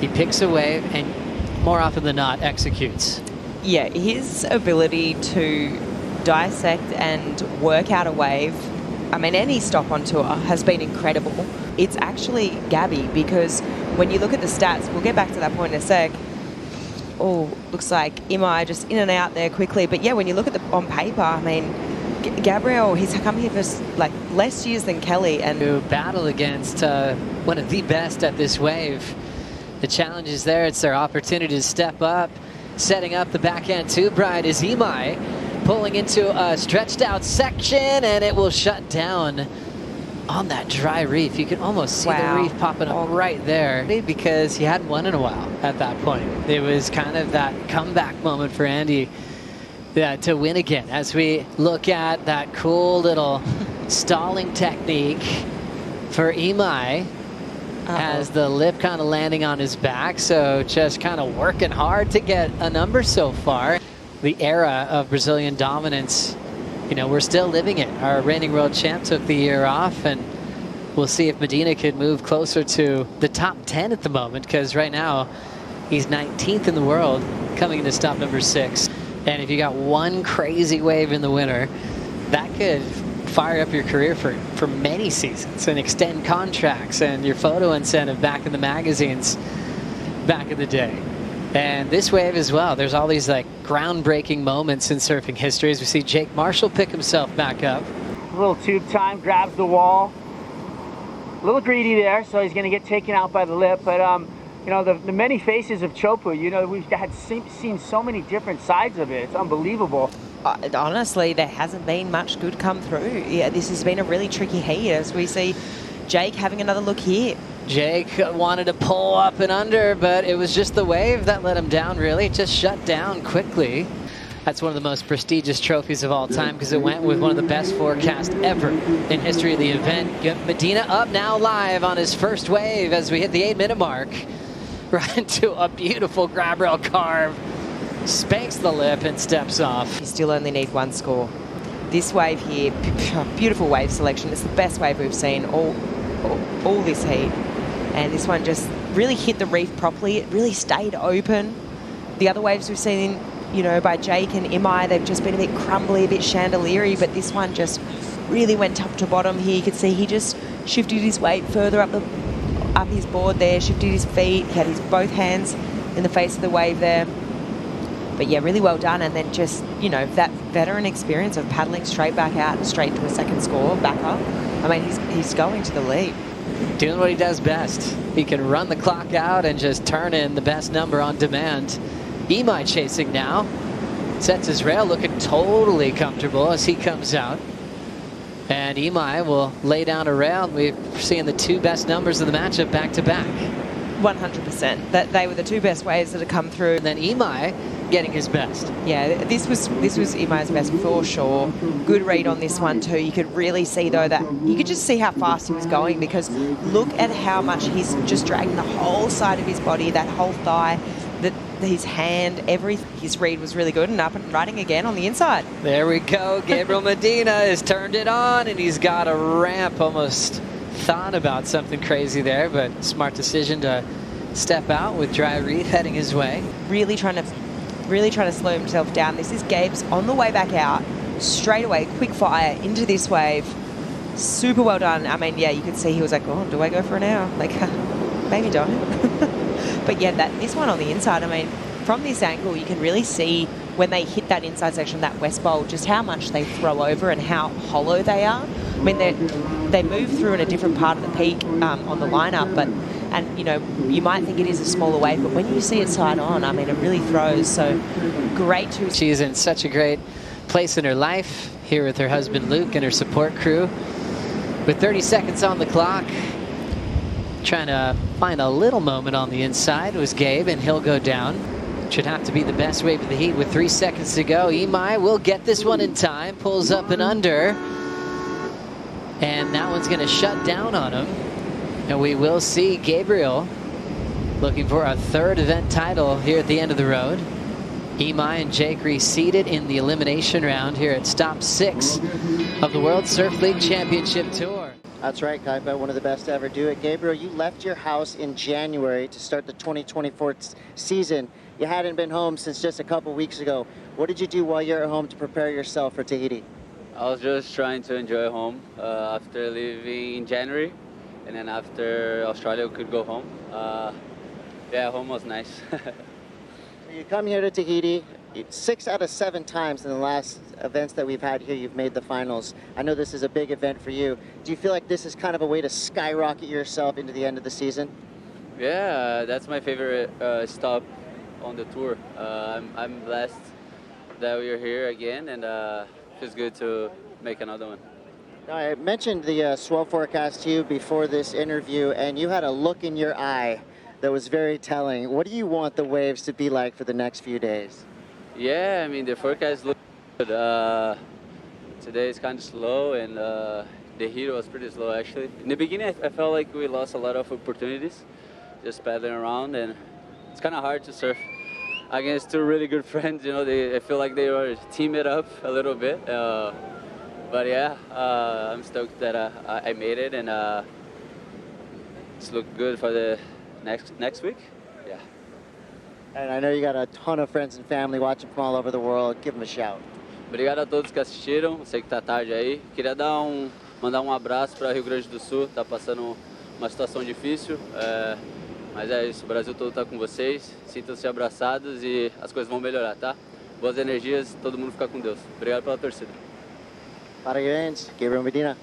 He picks a wave and more often than not executes. Yeah, his ability to dissect and work out a wave, I mean, any stop on tour has been incredible. It's actually Gabby, because when you look at the stats, we'll get back to that point in a sec. Oh, looks like Imai just in and out there quickly. But yeah, when you look at the on paper, I mean, Gabriel, he's come here for like less years than Kelly. And to battle against one of the best at this wave. The challenge is there. It's their opportunity to step up. Setting up the backhand tube ride is Imai, pulling into a stretched out section, and it will shut down on that dry reef. You can almost see the reef popping up right there, because he hadn't won in a while at that point. It was kind of that comeback moment for Andy to win again, as we look at that cool little stalling technique for Imai. Has the lip kind of landing on his back, so just kind of working hard to get a number so far. The era of Brazilian dominance, you know, we're still living it. Our reigning world champ took the year off, and we'll see if Medina could move closer to the top 10 at the moment, because right now he's 19th in the world, coming into stop number 6. And if you got one crazy wave in the winter, that could fire up your career for many seasons and extend contracts and your photo incentive back in the magazines back in the day. And this wave as well, there's all these like groundbreaking moments in surfing history, as we see J.Marshall pick himself back up. A little tube time, grabs the wall. A little greedy there, so he's going to get taken out by the lip. But you know, the many faces of Teahupo'o, you know, we've seen so many different sides of it. It's unbelievable. Honestly, there hasn't been much good come through. Yeah, this has been a really tricky heat, as we see Jake having another look here. Jake wanted to pull up and under, but it was just the wave that let him down, really. It just shut down quickly. That's one of the most prestigious trophies of all time, because it went with one of the best forecasts ever in history of the event. Medina up now live on his first wave as we hit the 8-minute mark. Right into a beautiful grab rail carve. Spanks the lip and steps off. You still only need one score. This wave here, beautiful wave selection. It's the best wave we've seen all this heat. And this one just really hit the reef properly. It really stayed open. The other waves we've seen, you know, by Jake and Imai, they've just been a bit crumbly, a bit chandeliery, but this one just really went top to bottom here. You could see he just shifted his weight further up his board there, shifted his feet. He had his both hands in the face of the wave there. But yeah, really well done. And then just, you know, that veteran experience of paddling straight back out and straight to a second score, back up. I mean, he's going to the lead. Doing what he does best. He can run the clock out and just turn in the best number on demand. Imai chasing now. Sets his rail, looking totally comfortable as he comes out. And Imai will lay down a rail. We've seen the two best numbers of the matchup back to back. 100%. That they were the two best waves that had come through. And then Imai getting his best. Yeah, this was Imai's best for sure. Good read on this one too. You could really see though that you could just see how fast he was going, because look at how much he's just dragging the whole side of his body, that whole thigh, his hand, his read was really good, and up and riding again on the inside. There we go. Gabriel Medina has turned it on, and he's got a ramp. Almost thought about something crazy there, but smart decision to step out with dry reef heading his way. Really trying to slow himself down. This is Gabe's on the way back out, straight away, quick fire into this wave. Super well done. I mean, yeah, you could see he was like, oh, do I go for it now? Like, maybe don't. But yeah, this one on the inside, I mean, from this angle, you can really see when they hit that inside section, that west bowl, just how much they throw over and how hollow they are. I mean, they move through in a different part of the peak on the lineup, and you know, you might think it is a smaller wave, but when you see it side on, I mean, it really throws. So great to. She's in such a great place in her life here with her husband Luke and her support crew. With 30 seconds on the clock, trying to find a little moment on the inside was Gabe, and he'll go down. Should have to be the best wave of the heat with 3 seconds to go. Imai will get this one in time, pulls up and under, and that one's going to shut down on him. And we will see Gabriel looking for a third event title here at the end of the road. Imai and Jake reseeded in the elimination round here at stop 6 of the World Surf League Championship Tour. That's right, Kaipa, one of the best to ever do it. Gabriel, you left your house in January to start the 2024 season. You hadn't been home since just a couple weeks ago. What did you do while you're at home to prepare yourself for Tahiti? I was just trying to enjoy home after leaving in January, and then after Australia we could go home. Yeah, home was nice. You come here to Tahiti 6 out of 7 times in the last events that we've had here. You've made the finals. I know this is a big event for you. Do you feel like this is kind of a way to skyrocket yourself into the end of the season? Yeah, that's my favorite stop on the tour. I'm blessed that we're here again, and feels good to make another one. Now, I mentioned the swell forecast to you before this interview, and you had a look in your eye that was very telling. What do you want the waves to be like for the next few days? Yeah, I mean, the forecast looks good. Today is kind of slow, and the heat was pretty slow, actually. In the beginning, I felt like we lost a lot of opportunities just paddling around, and it's kind of hard to surf against 2 really good friends. You know, I feel like they were teaming up a little bit. But yeah, I'm stoked that I made it, and it's looked good for the next week. Yeah. And I know you got a ton of friends and family watching from all over the world. Give them a shout. Obrigado a todos que assistiram. Sei que tá tarde aí. Queria mandar um abraço para Rio Grande do Sul. Tá passando uma situação difícil, mas é isso. O Brasil todo tá com vocês. Sintam-se abraçados e as coisas vão melhorar, tá? Boas energias. Todo mundo fica com Deus. Obrigado pela torcida. Parabéns, Gabriel Medina.